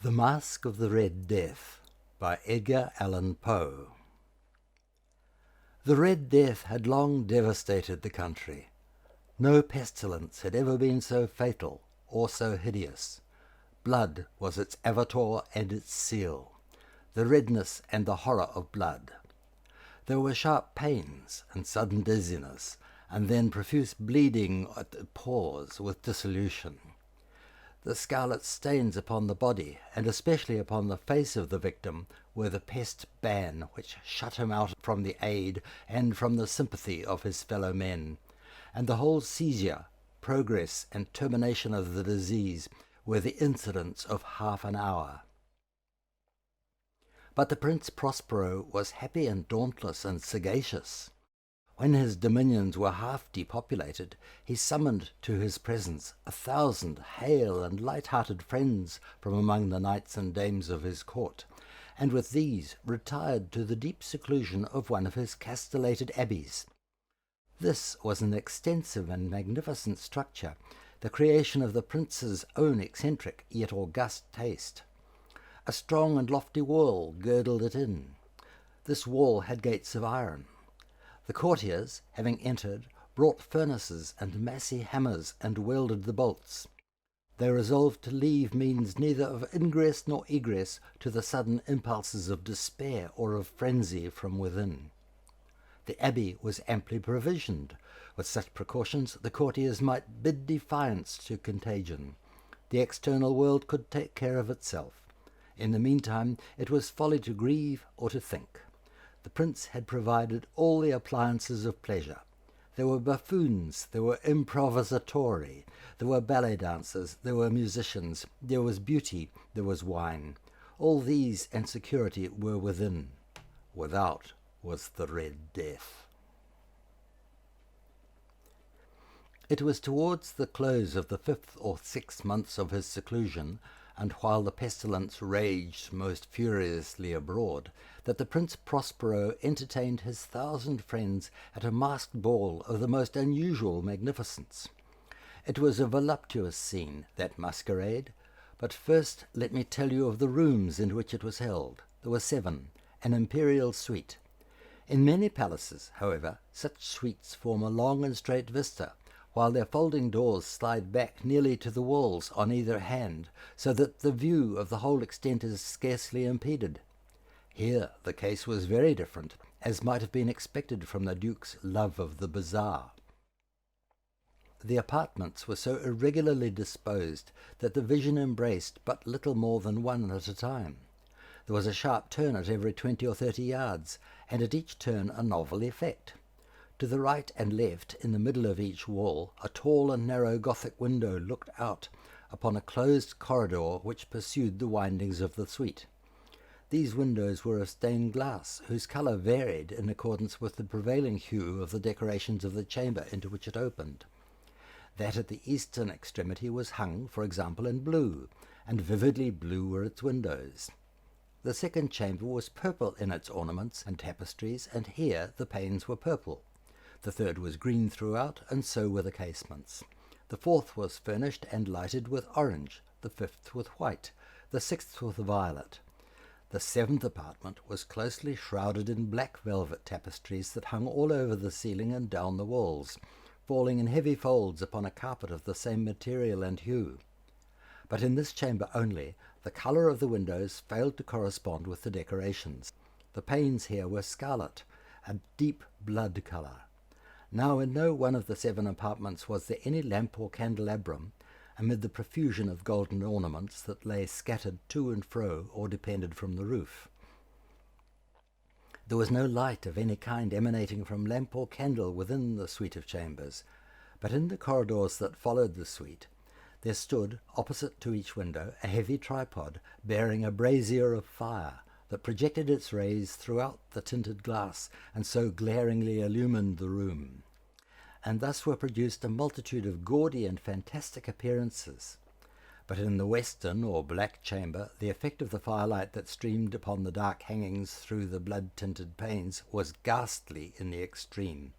The Masque of the Red Death by Edgar Allan Poe. The Red Death had long devastated the country. No pestilence had ever been so fatal or so hideous. Blood was its avatar and its seal, the redness and the horror of blood. There were sharp pains and sudden dizziness, and then profuse bleeding at the pores with dissolution. The scarlet stains upon the body, and especially upon the face of the victim, were the pest ban which shut him out from the aid and from the sympathy of his fellow men, and the whole seizure, progress, and termination of the disease were the incidents of half an hour. But the Prince Prospero was happy and dauntless and sagacious. When his dominions were half depopulated, he summoned to his presence 1,000 hale and light-hearted friends from among the knights and dames of his court, and with these retired to the deep seclusion of one of his castellated abbeys. This was an extensive and magnificent structure, the creation of the prince's own eccentric yet august taste. A strong and lofty wall girdled it in. This wall had gates of iron. The courtiers, having entered, brought furnaces and massy hammers and welded the bolts. They resolved to leave means neither of ingress nor egress to the sudden impulses of despair or of frenzy from within. The abbey was amply provisioned. With such precautions the courtiers might bid defiance to contagion. The external world could take care of itself. In the meantime it was folly to grieve or to think. The prince had provided all the appliances of pleasure. There were buffoons, there were improvisatori, there were ballet dancers, there were musicians, there was beauty, there was wine. All these and security were within. Without was the Red Death. It was towards the close of the 5th or 6th months of his seclusion, and while the pestilence raged most furiously abroad, that the Prince Prospero entertained his 1,000 friends at a masked ball of the most unusual magnificence. It was a voluptuous scene, that masquerade, but first let me tell you of the rooms in which it was held. There were 7, an imperial suite. In many palaces, however, such suites form a long and straight vista, while their folding doors slide back nearly to the walls on either hand, so that the view of the whole extent is scarcely impeded. Here the case was very different, as might have been expected from the Duke's love of the bizarre. The apartments were so irregularly disposed that the vision embraced but little more than one at a time. There was a sharp turn at every 20 or 30 yards, and at each turn a novel effect. To the right and left, in the middle of each wall, a tall and narrow Gothic window looked out upon a closed corridor which pursued the windings of the suite. These windows were of stained glass, whose colour varied in accordance with the prevailing hue of the decorations of the chamber into which it opened. That at the eastern extremity was hung, for example, in blue, and vividly blue were its windows. The second chamber was purple in its ornaments and tapestries, and here the panes were purple. The third was green throughout, and so were the casements. The fourth was furnished and lighted with orange, the fifth with white, the sixth with violet. The 7th apartment was closely shrouded in black velvet tapestries that hung all over the ceiling and down the walls, falling in heavy folds upon a carpet of the same material and hue. But in this chamber only, the colour of the windows failed to correspond with the decorations. The panes here were scarlet, a deep blood colour. Now in no one of the 7 apartments was there any lamp or candelabrum, amid the profusion of golden ornaments that lay scattered to and fro or depended from the roof. There was no light of any kind emanating from lamp or candle within the suite of chambers, but in the corridors that followed the suite there stood, opposite to each window, a heavy tripod bearing a brazier of fire, that projected its rays throughout the tinted glass, and so glaringly illumined the room. And thus were produced a multitude of gaudy and fantastic appearances. But in the western or black chamber, the effect of the firelight that streamed upon the dark hangings through the blood-tinted panes was ghastly in the extreme,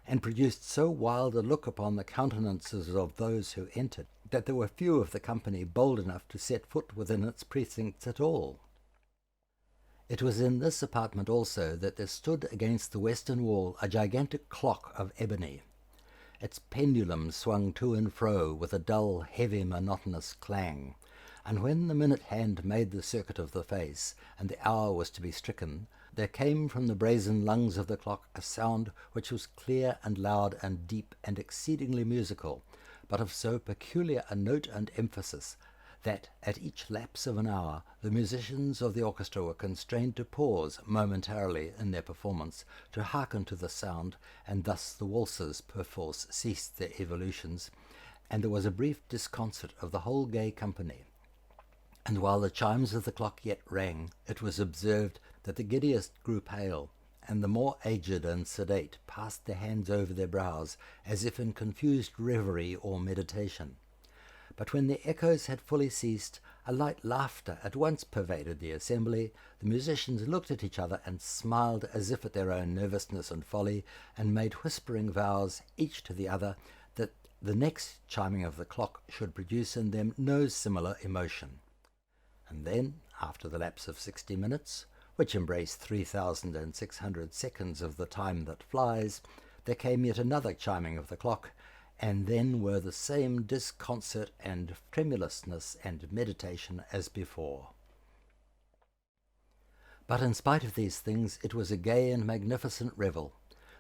and produced so wild a look upon the countenances of those who entered, that there were few of the company bold enough to set foot within its precincts at all. It was in this apartment also that there stood against the western wall a gigantic clock of ebony. Its pendulum swung to and fro with a dull, heavy, monotonous clang, and when the minute hand made the circuit of the face, and the hour was to be stricken, there came from the brazen lungs of the clock a sound which was clear and loud and deep and exceedingly musical, but of so peculiar a note and emphasis, that at each lapse of an hour the musicians of the orchestra were constrained to pause momentarily in their performance to hearken to the sound, and thus the waltzes perforce ceased their evolutions, and there was a brief disconcert of the whole gay company. And while the chimes of the clock yet rang, it was observed that the giddiest grew pale, and the more aged and sedate passed their hands over their brows, as if in confused reverie or meditation. But when the echoes had fully ceased, a light laughter at once pervaded the assembly. The musicians looked at each other and smiled as if at their own nervousness and folly, and made whispering vows, each to the other, that the next chiming of the clock should produce in them no similar emotion. And then, after the lapse of 60 minutes, which embraced 3,600 seconds of the time that flies, there came yet another chiming of the clock, and then were the same disconcert and tremulousness and meditation as before. But in spite of these things, it was a gay and magnificent revel.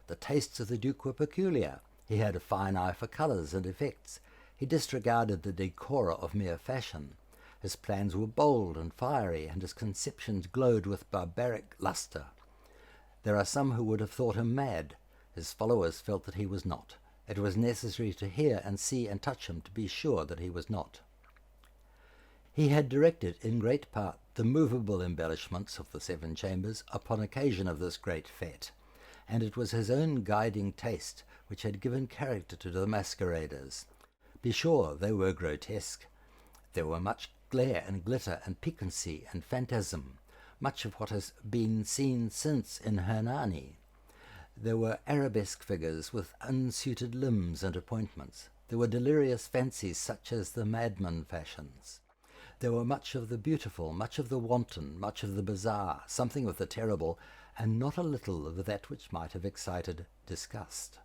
The tastes of the Duke were peculiar. He had a fine eye for colours and effects. He disregarded the decora of mere fashion. His plans were bold and fiery, and his conceptions glowed with barbaric lustre. There are some who would have thought him mad. His followers felt that he was not. It was necessary to hear and see and touch him to be sure that he was not. He had directed in great part the movable embellishments of the 7 chambers upon occasion of this great fete, and it was his own guiding taste which had given character to the masqueraders. Be sure they were grotesque. There were much glare and glitter and piquancy and phantasm, much of what has been seen since in Hernani. There were arabesque figures with unsuited limbs and appointments. There were delirious fancies such as the madman fashions. There were much of the beautiful, much of the wanton, much of the bizarre, something of the terrible, and not a little of that which might have excited disgust.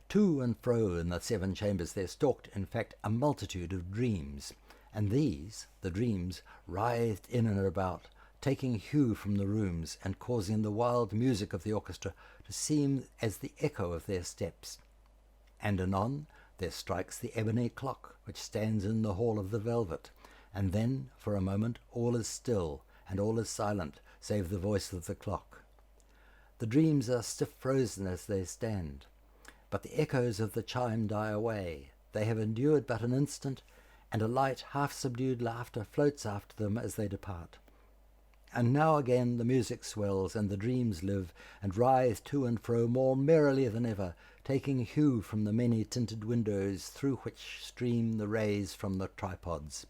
To and fro in the 7 chambers there stalked, in fact, a multitude of dreams, and these, the dreams, writhed in and about, taking hue from the rooms, and causing the wild music of the orchestra to seem as the echo of their steps. And anon there strikes the ebony clock, which stands in the hall of the velvet, and then, for a moment, all is still, and all is silent, save the voice of the clock. The dreams are stiff frozen as they stand, but the echoes of the chime die away. They have endured but an instant, and a light, half-subdued laughter floats after them as they depart. And now again the music swells, and the dreams live, and writhe to and fro more merrily than ever, taking hue from the many-tinted windows through which stream the rays from the tripods.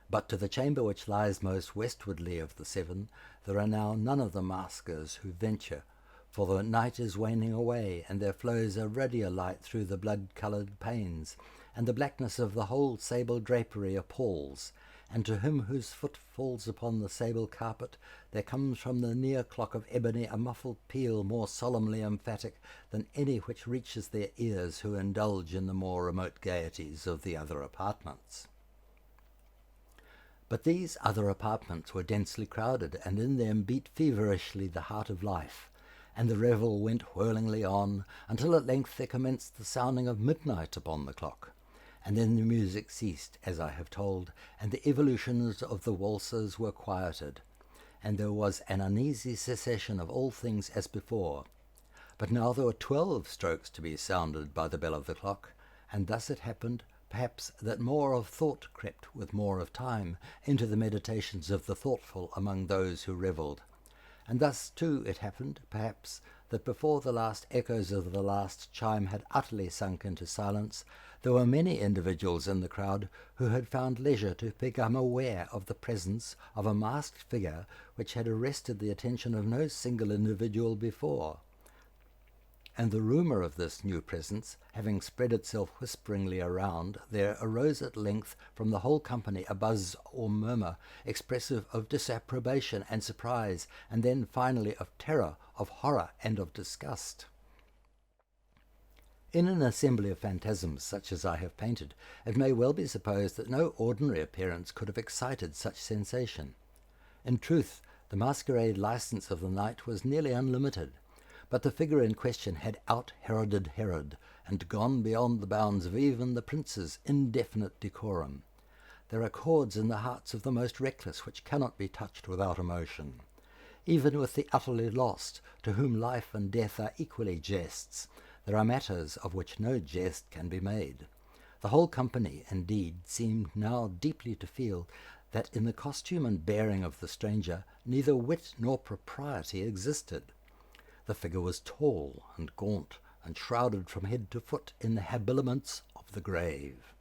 But to the chamber which lies most westwardly of the 7, there are now none of the maskers who venture, for the night is waning away, and there flows a ruddier light through the blood-coloured panes, and the blackness of the whole sable drapery appalls, and to him whose foot falls upon the sable carpet there comes from the near clock of ebony a muffled peal more solemnly emphatic than any which reaches their ears who indulge in the more remote gaieties of the other apartments. But these other apartments were densely crowded, and in them beat feverishly the heart of life, and the revel went whirlingly on, until at length there commenced the sounding of midnight upon the clock. And then the music ceased, as I have told, and the evolutions of the waltzers were quieted, and there was an uneasy cessation of all things as before. But now there were 12 strokes to be sounded by the bell of the clock, and thus it happened, perhaps, that more of thought crept with more of time into the meditations of the thoughtful among those who revelled. And thus, too, it happened, perhaps, that before the last echoes of the last chime had utterly sunk into silence, there were many individuals in the crowd who had found leisure to become aware of the presence of a masked figure which had arrested the attention of no single individual before. and the rumour of this new presence having spread itself whisperingly around, there arose at length from the whole company a buzz or murmur, expressive of disapprobation and surprise, and then finally of terror, of horror, and of disgust. In an assembly of phantasms such as I have painted, it may well be supposed that no ordinary appearance could have excited such sensation. In truth, the masquerade licence of the night was nearly unlimited, but the figure in question had out-Heroded Herod, and gone beyond the bounds of even the prince's indefinite decorum. There are chords in the hearts of the most reckless which cannot be touched without emotion. Even with the utterly lost, to whom life and death are equally jests, there are matters of which no jest can be made. The whole company, indeed, seemed now deeply to feel that in the costume and bearing of the stranger neither wit nor propriety existed. The figure was tall and gaunt, and shrouded from head to foot in the habiliments of the grave.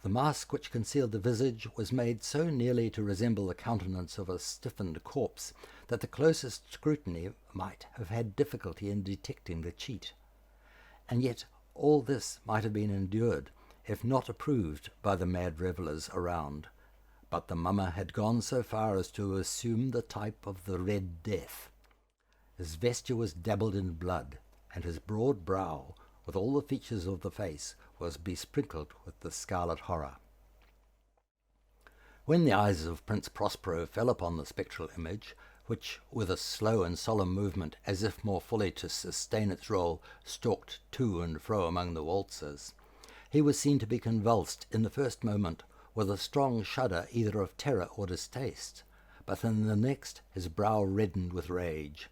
The mask which concealed the visage was made so nearly to resemble the countenance of a stiffened corpse that the closest scrutiny might have had difficulty in detecting the cheat. And yet all this might have been endured, if not approved by the mad revellers around. But the mummer had gone so far as to assume the type of the Red Death. His vesture was dabbled in blood, and his broad brow, with all the features of the face, was besprinkled with the scarlet horror. When the eyes of Prince Prospero fell upon the spectral image, which, with a slow and solemn movement, as if more fully to sustain its role, stalked to and fro among the waltzers, he was seen to be convulsed in the first moment with a strong shudder either of terror or distaste, but in the next his brow reddened with rage.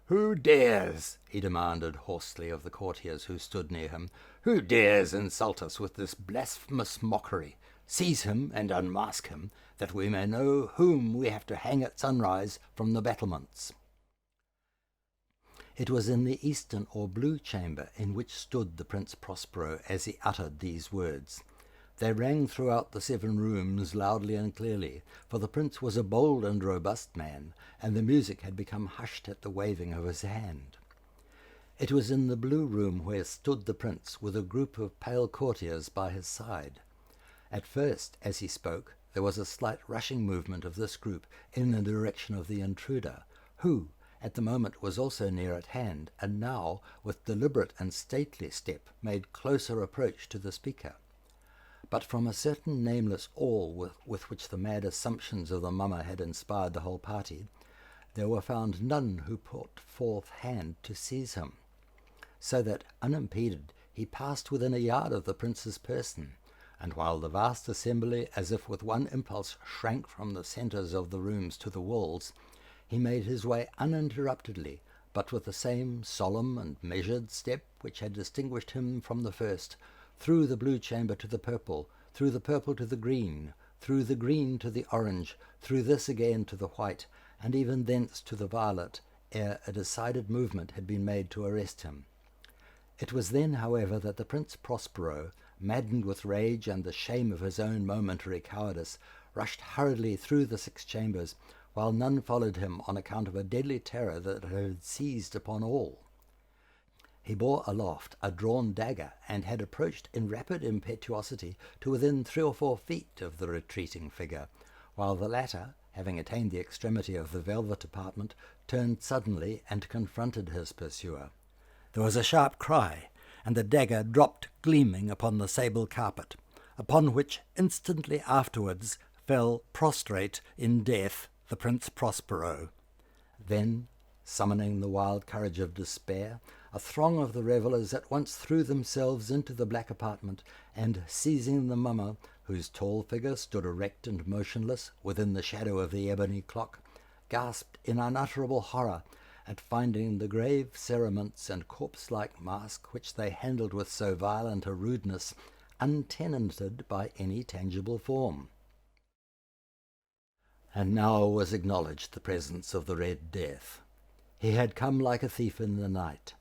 "Who dares," he demanded hoarsely of the courtiers who stood near him, "who dares insult us with this blasphemous mockery? Seize him and unmask him, that we may know whom we have to hang at sunrise from the battlements." It was in the eastern or blue chamber in which stood the Prince Prospero as he uttered these words. They rang throughout the 7 rooms loudly and clearly, for the prince was a bold and robust man, and the music had become hushed at the waving of his hand. It was in the blue room where stood the prince, with a group of pale courtiers by his side. At first, as he spoke, there was a slight rushing movement of this group in the direction of the intruder, who, at the moment, was also near at hand, and now, with deliberate and stately step, made closer approach to the speaker. But from a certain nameless awe with which the mad assumptions of the mummer had inspired the whole party, there were found none who put forth hand to seize him, so that, unimpeded, he passed within a yard of the prince's person, and while the vast assembly, as if with one impulse, shrank from the centres of the rooms to the walls, he made his way uninterruptedly, but with the same solemn and measured step which had distinguished him from the first, through the blue chamber to the purple, through the purple to the green, through the green to the orange, through this again to the white, and even thence to the violet, ere a decided movement had been made to arrest him. It was then, however, that the Prince Prospero, maddened with rage and the shame of his own momentary cowardice, rushed hurriedly through the 6 chambers, while none followed him on account of a deadly terror that had seized upon all. He bore aloft a drawn dagger, and had approached in rapid impetuosity to within 3 or 4 feet of the retreating figure, while the latter, having attained the extremity of the velvet apartment, turned suddenly and confronted his pursuer. There was a sharp cry, and the dagger dropped gleaming upon the sable carpet, upon which instantly afterwards fell prostrate in death the Prince Prospero. Then, summoning the wild courage of despair, a throng of the revellers at once threw themselves into the black apartment, and, seizing the mummer, whose tall figure stood erect and motionless within the shadow of the ebony clock, gasped in unutterable horror at finding the grave cerements and corpse-like mask which they handled with so violent a rudeness untenanted by any tangible form. And now was acknowledged the presence of the Red Death. He had come like a thief in the night,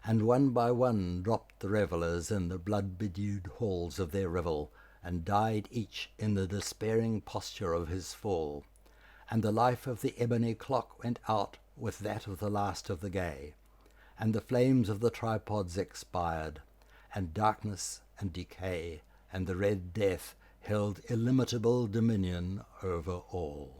and one by one dropped the revellers in the blood-bedewed halls of their revel, and died each in the despairing posture of his fall, and the life of the ebony clock went out with that of the last of the gay, and the flames of the tripods expired, and darkness and decay and the Red Death held illimitable dominion over all.